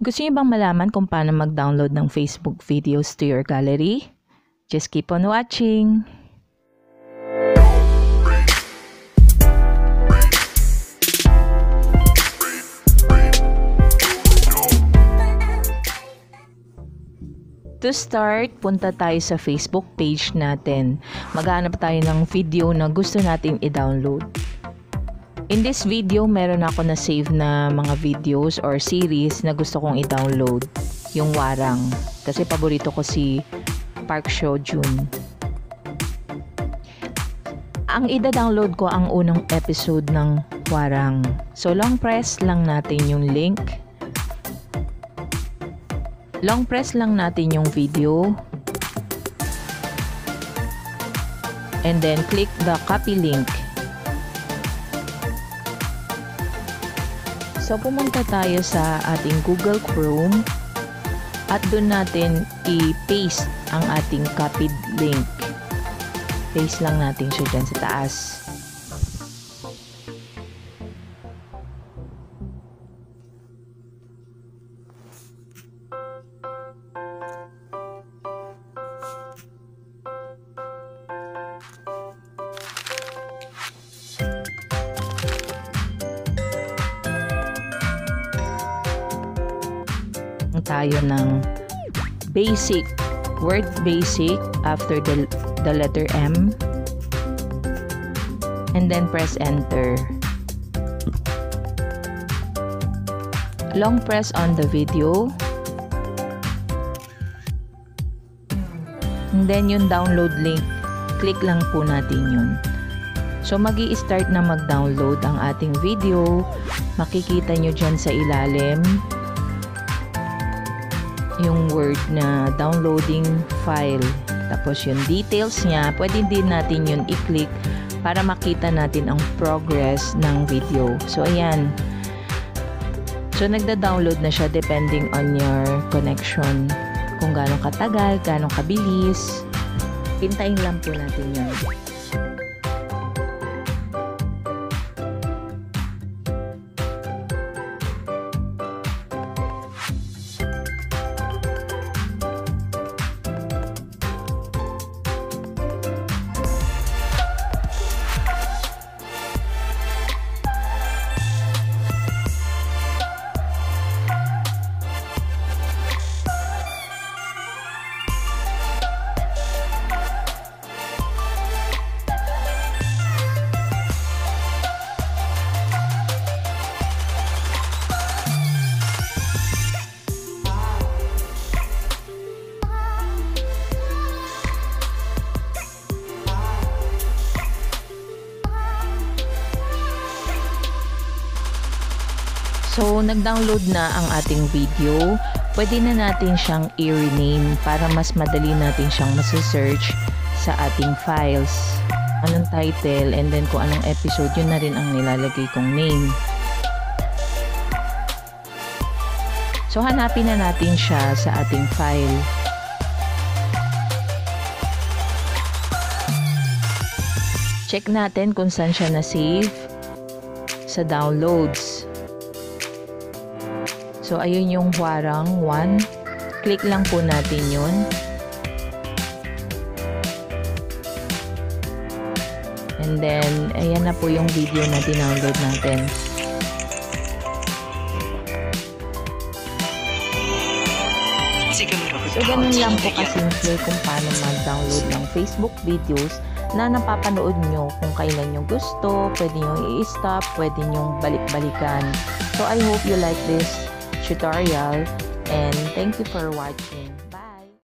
Gusto niyo bang malaman kung paano mag-download ng Facebook videos to your gallery? Just keep on watching! To start, punta tayo sa Facebook page natin. Maghanap tayo ng video na gusto natin i-download. In this video, meron ako na save na mga videos or series na gusto kong i-download. Yung Warang. Kasi paborito ko si Park Seo-joon. Ang ida-download ko ang unang episode ng Warang. So, long press lang natin yung link. Long press lang natin yung video. And then, click the copy link. So, pumunta tayo sa ating Google Chrome at doon natin i-paste ang ating copied link. Paste lang natin siya dyan sa taas. Tayo ng basic, word basic after the letter M, and then press enter. Long press on the video, and then yung download link, click lang po natin yun. So magi-start na mag-download ang ating video. Makikita nyo dyan sa ilalim yung word na downloading file. Tapos yung details niya, pwede din natin yun i-click para makita natin ang progress ng video. So, ayan. So, nagda-download na siya depending on your connection. Kung gaano katagal, gaano kabilis. Hintayin lang po natin yun. So, nag-download na ang ating video. Pwede na natin siyang i-rename para mas madali natin siyang masusearch sa ating files. Anong title and then kung anong episode, yun na rin ang nilalagay kong name. So, hanapin na natin siya sa ating file. Check natin kung saan siya na-save sa downloads. So, ayun yung Warang 1. Click lang po natin yun. And then, ayan na po yung video na dinownload natin. So, ganun lang po kasimple kung paano mag-download ng Facebook videos na napapanood nyo kung kailan nyo gusto. Pwede nyo i-stop, pwede nyo balik-balikan. So, I hope you like this tutorial and thank you for watching.